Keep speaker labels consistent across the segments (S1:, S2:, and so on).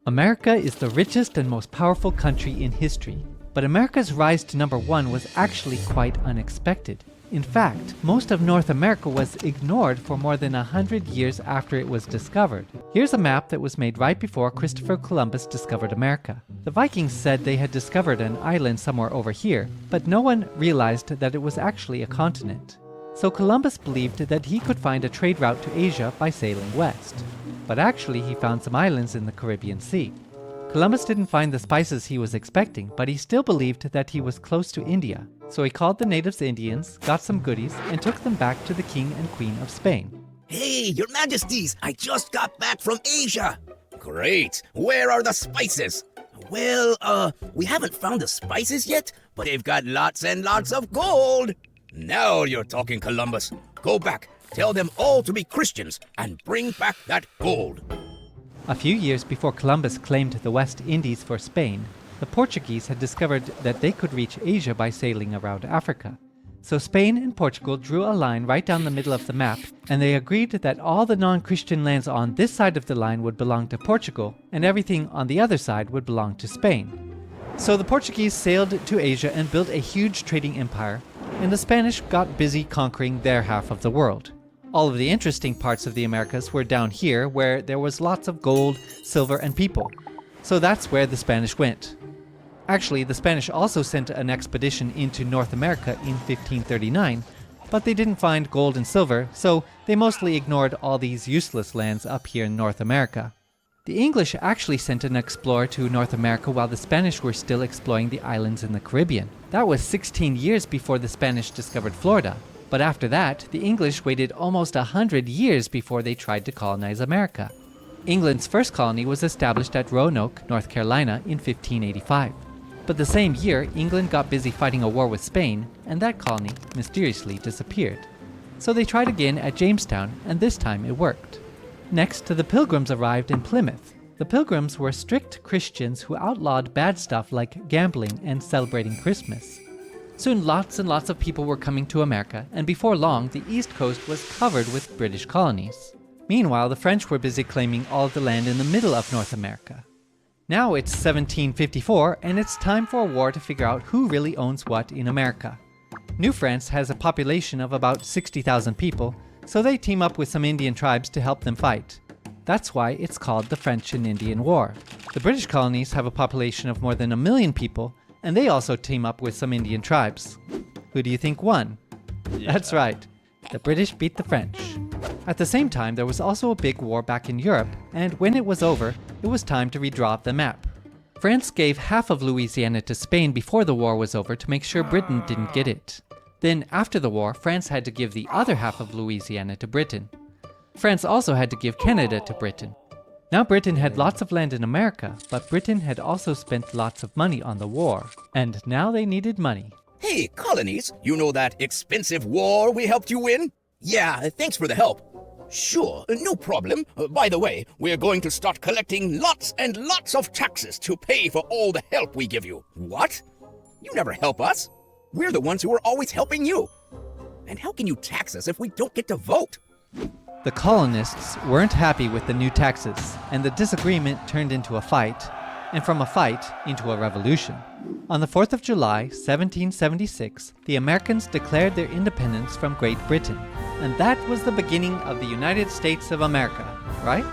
S1: America is the richest and most powerful country in history, but America's rise to number one was actually quite unexpected. In fact, most of North America was ignored for more than 100 years after it was discovered. Here's a map that was made right before Christopher Columbus discovered America. The Vikings said they had discovered an island somewhere over here, but no one realized that it was actually a continent. So Columbus believed that he could find a trade route to Asia by sailing west. But actually he found some islands in the Caribbean Sea. Columbus didn't find the spices he was expecting, but he still believed that he was close to India. So he called the natives Indians, got some goodies, and took them back to the King and Queen of Spain.
S2: Hey, your majesties, I just got back from Asia. Great, where are the spices? Well, we haven't found the spices yet, but they've got lots and lots of gold. Now you're talking, Columbus. Go back, tell them all to be Christians, and bring back that gold.
S1: A few years before Columbus claimed the West Indies for Spain, the Portuguese had discovered that they could reach Asia by sailing around Africa. So Spain and Portugal drew a line right down the middle of the map, and they agreed that all the non-Christian lands on this side of the line would belong to Portugal, and everything on the other side would belong to Spain. So the Portuguese sailed to Asia and built a huge trading empire, and the Spanish got busy conquering their half of the world. All of the interesting parts of the Americas were down here, where there was lots of gold, silver, and people. So that's where the Spanish went. Actually, the Spanish also sent an expedition into North America in 1539, but they didn't find gold and silver, so they mostly ignored all these useless lands up here in North America. The English actually sent an explorer to North America while the Spanish were still exploring the islands in the Caribbean. That was 16 years before the Spanish discovered Florida. But after that, the English waited almost 100 years before they tried to colonize America. England's first colony was established at Roanoke, North Carolina in 1585. But the same year, England got busy fighting a war with Spain, and that colony mysteriously disappeared. So they tried again at Jamestown, and this time it worked. Next, the Pilgrims arrived in Plymouth. The Pilgrims were strict Christians who outlawed bad stuff like gambling and celebrating Christmas. Soon lots and lots of people were coming to America, and before long, the East Coast was covered with British colonies. Meanwhile, the French were busy claiming all of the land in the middle of North America. Now it's 1754, and it's time for a war to figure out who really owns what in America. New France has a population of about 60,000 people, so they team up with some Indian tribes to help them fight. That's why it's called the French and Indian War. The British colonies have a population of more than 1 million people, and they also team up with some Indian tribes. Who do you think won? Yeah. That's right. The British beat the French. At the same time, there was also a big war back in Europe, and when it was over, it was time to redraw the map. France gave half of Louisiana to Spain before the war was over to make sure Britain didn't get it. Then, after the war, France had to give the other half of Louisiana to Britain. France also had to give Canada to Britain. Now Britain had lots of land in America, but Britain had also spent lots of money on the war, and now they needed money.
S2: Hey, colonies, you know that expensive war we helped you win? Yeah, thanks for the help. Sure, no problem. By the way, we're going to start collecting lots and lots of taxes to pay for all the help we give you. What? You never help us. We're the ones who are always helping you. And how can you tax us if we don't get to vote?
S1: The colonists weren't happy with the new taxes, and the disagreement turned into a fight, and from a fight into a revolution. On the 4th of July, 1776, the Americans declared their independence from Great Britain, and that was the beginning of the United States of America, right?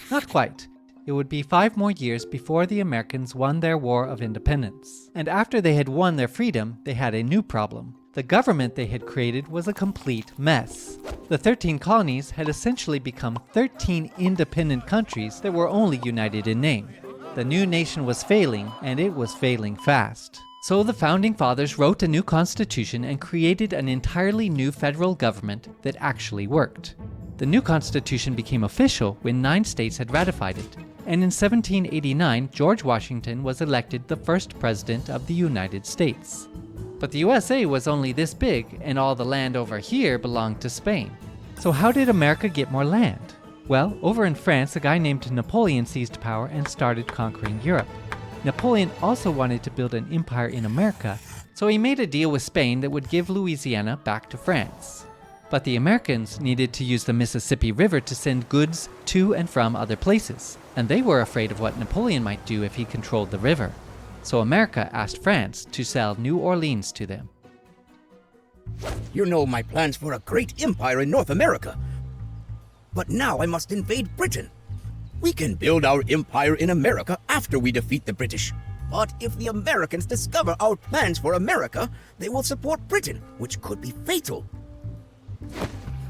S1: Not quite. It would be 5 more years before the Americans won their War of Independence. And after they had won their freedom, they had a new problem. The government they had created was a complete mess. The 13 colonies had essentially become 13 independent countries that were only united in name. The new nation was failing, and it was failing fast. So the Founding Fathers wrote a new constitution and created an entirely new federal government that actually worked. The new constitution became official when 9 states had ratified it, and in 1789, George Washington was elected the first president of the United States. But the USA was only this big, and all the land over here belonged to Spain. So how did America get more land? Well, over in France, a guy named Napoleon seized power and started conquering Europe. Napoleon also wanted to build an empire in America, so he made a deal with Spain that would give Louisiana back to France. But the Americans needed to use the Mississippi River to send goods to and from other places. and they were afraid of what Napoleon might do if he controlled the river. So America asked France to sell New Orleans to them.
S2: You know my plans for a great empire in North America. But now I must invade Britain. We can build our empire in America after we defeat the British. But if the Americans discover our plans for America, they will support Britain, which could be fatal.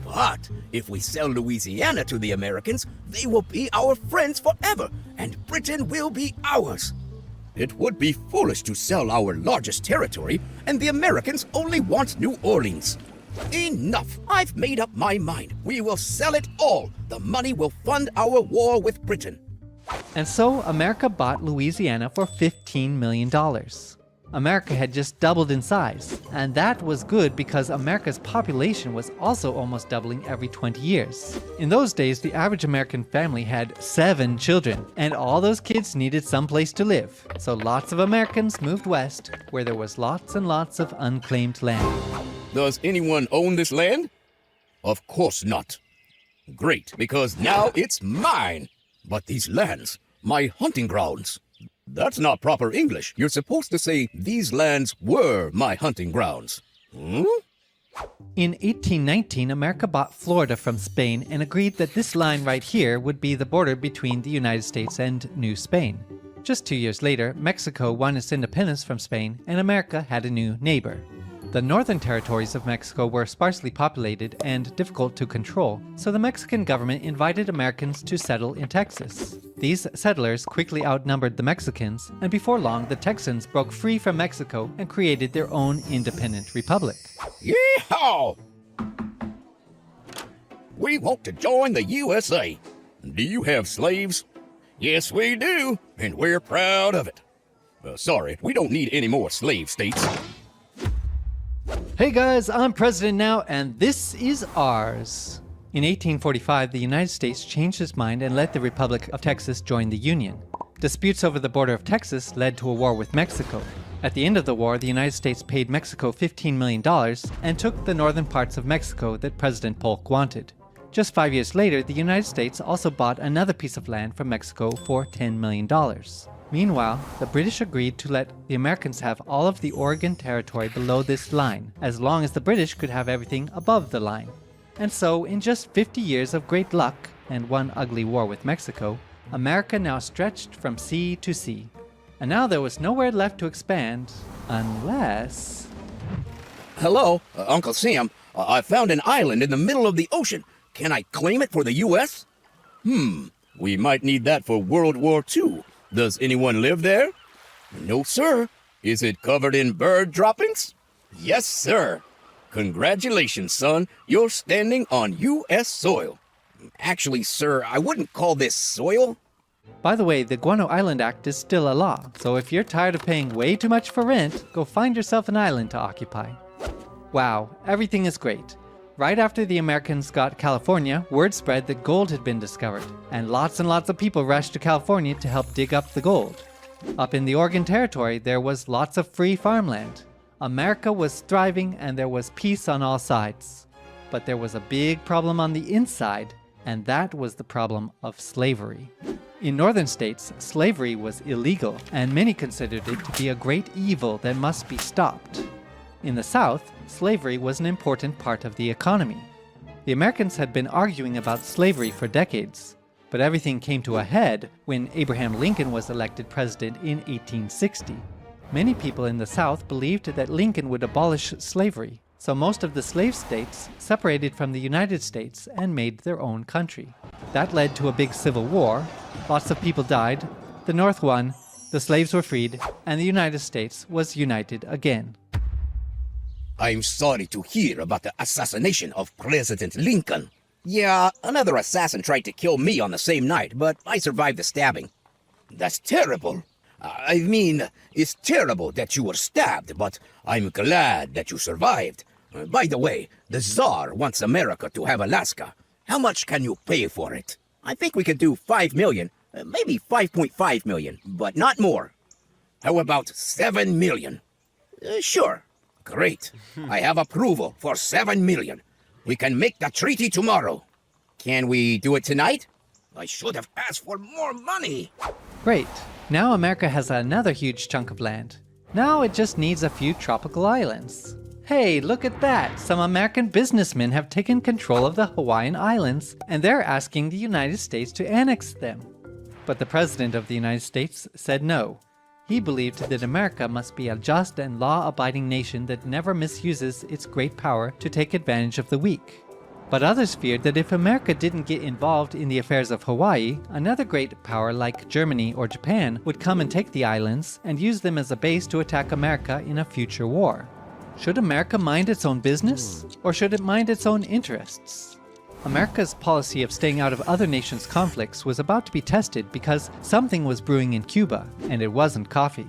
S2: But if we sell Louisiana to the Americans, they will be our friends forever, and Britain will be ours. It would be foolish to sell our largest territory, and the Americans only want New Orleans. Enough! I've made up my mind. We will sell it all. The money will fund our war with Britain.
S1: And so America bought Louisiana for $15 million. America had just doubled in size, and that was good because America's population was also almost doubling every 20 years. In those days, the average American family had 7 children, and all those kids needed some place to live. So lots of Americans moved west, where there was lots and lots of unclaimed land.
S2: Does anyone own this land? Of course not. Great, because now it's mine. But these lands, my hunting grounds. That's not proper English. You're supposed to say, these lands were my hunting grounds.
S1: In 1819, America bought Florida from Spain and agreed that this line right here would be the border between the United States and New Spain. Just 2 years later, Mexico won its independence from Spain, and America had a new neighbor. The northern territories of Mexico were sparsely populated and difficult to control, so the Mexican government invited Americans to settle in Texas. These settlers quickly outnumbered the Mexicans, and before long the Texans broke free from Mexico and created their own independent republic.
S2: Yeehaw! We want to join the USA. Do you have slaves? Yes, we do, and we're proud of it. Sorry, we don't need any more slave states.
S1: Hey guys, I'm president now, and this is ours. In 1845, the United States changed its mind and let the Republic of Texas join the Union. Disputes over the border of Texas led to a war with Mexico. At the end of the war, the United States paid Mexico $15 million and took the northern parts of Mexico that President Polk wanted. Just 5 years later, the United States also bought another piece of land from Mexico for $10 million. Meanwhile, the British agreed to let the Americans have all of the Oregon Territory below this line, as long as the British could have everything above the line. And so, in just 50 years of great luck and one ugly war with Mexico, America now stretched from sea to sea. And now there was nowhere left to expand, unless...
S2: Hello, Uncle Sam. I found an island in the middle of the ocean. Can I claim it for the U.S.? We might need that for World War II. Does anyone live there? No, sir. Is it covered in bird droppings? Yes, sir. Congratulations, son. You're standing on U.S. soil. Actually, sir, I wouldn't call this soil.
S1: By the way, the Guano Island Act is still a law, so if you're tired of paying way too much for rent, go find yourself an island to occupy. Wow, everything is great. Right after the Americans got California, word spread that gold had been discovered, and lots of people rushed to California to help dig up the gold. Up in the Oregon Territory, there was lots of free farmland. America was thriving and there was peace on all sides. But there was a big problem on the inside, and that was the problem of slavery. In northern states, slavery was illegal, and many considered it to be a great evil that must be stopped. In the South, slavery was an important part of the economy. The Americans had been arguing about slavery for decades, but everything came to a head when Abraham Lincoln was elected president in 1860. Many people in the South believed that Lincoln would abolish slavery, so most of the slave states separated from the United States and made their own country. That led to a big civil war. Lots of people died, the North won, the slaves were freed, and the United States was united again.
S2: I'm sorry to hear about the assassination of President Lincoln. Yeah, another assassin tried to kill me on the same night, but I survived the stabbing. That's terrible. I mean, it's terrible that you were stabbed, but I'm glad that you survived. By the way, the Tsar wants America to have Alaska. How much can you pay for it? I think we could do 5 million, maybe 5.5 million, but not more. How about 7 million? Sure. Great. I have approval for 7 million. We can make the treaty tomorrow. Can we do it tonight? I should have asked for more money.
S1: Great. Now America has another huge chunk of land. Now it just needs a few tropical islands. Hey, look at that! Some American businessmen have taken control of the Hawaiian Islands, and they're asking the United States to annex them. But the President of the United States said no. He believed that America must be a just and law-abiding nation that never misuses its great power to take advantage of the weak. But others feared that if America didn't get involved in the affairs of Hawaii, another great power like Germany or Japan would come and take the islands and use them as a base to attack America in a future war. Should America mind its own business, or should it mind its own interests? America's policy of staying out of other nations' conflicts was about to be tested because something was brewing in Cuba, and it wasn't coffee.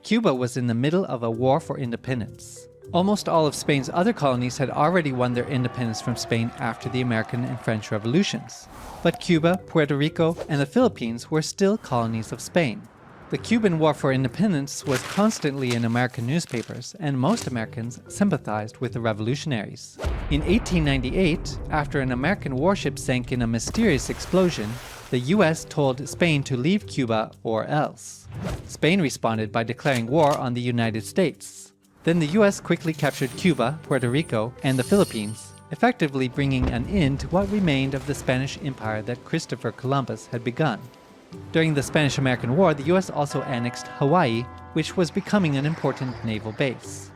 S1: Cuba was in the middle of a war for independence. Almost all of Spain's other colonies had already won their independence from Spain after the American and French revolutions. But Cuba, Puerto Rico, and the Philippines were still colonies of Spain. The Cuban War for Independence was constantly in American newspapers, and most Americans sympathized with the revolutionaries. In 1898, after an American warship sank in a mysterious explosion, the US told Spain to leave Cuba or else. Spain responded by declaring war on the United States. Then the US quickly captured Cuba, Puerto Rico, and the Philippines, effectively bringing an end to what remained of the Spanish Empire that Christopher Columbus had begun. During the Spanish-American War, the US also annexed Hawaii, which was becoming an important naval base.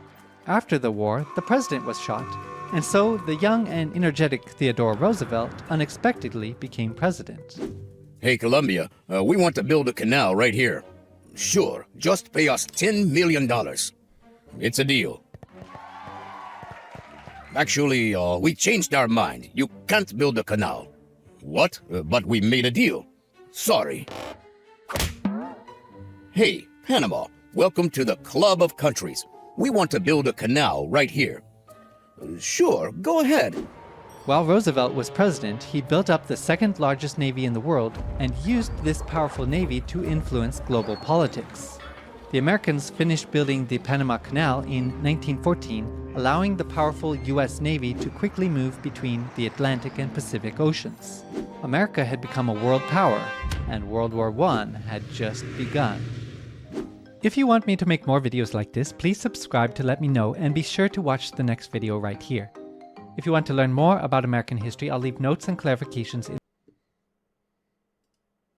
S1: After the war, the president was shot, and so the young and energetic Theodore Roosevelt unexpectedly became president.
S2: Hey, Columbia, we want to build a canal right here. Sure, just pay us $10 million. It's a deal. Actually, we changed our mind. You can't build a canal. What? But we made a deal. Sorry. Hey, Panama, welcome to the Club of Countries. We want to build a canal right here. Sure, go ahead.
S1: While Roosevelt was president, he built up the second largest navy in the world and used this powerful navy to influence global politics. The Americans finished building the Panama Canal in 1914, allowing the powerful US Navy to quickly move between the Atlantic and Pacific Oceans. America had become a world power, and World War I had just begun. If you want me to make more videos like this, please subscribe to let me know, and be sure to watch the next video right here. If you want to learn more about American history, I'll leave notes and clarifications in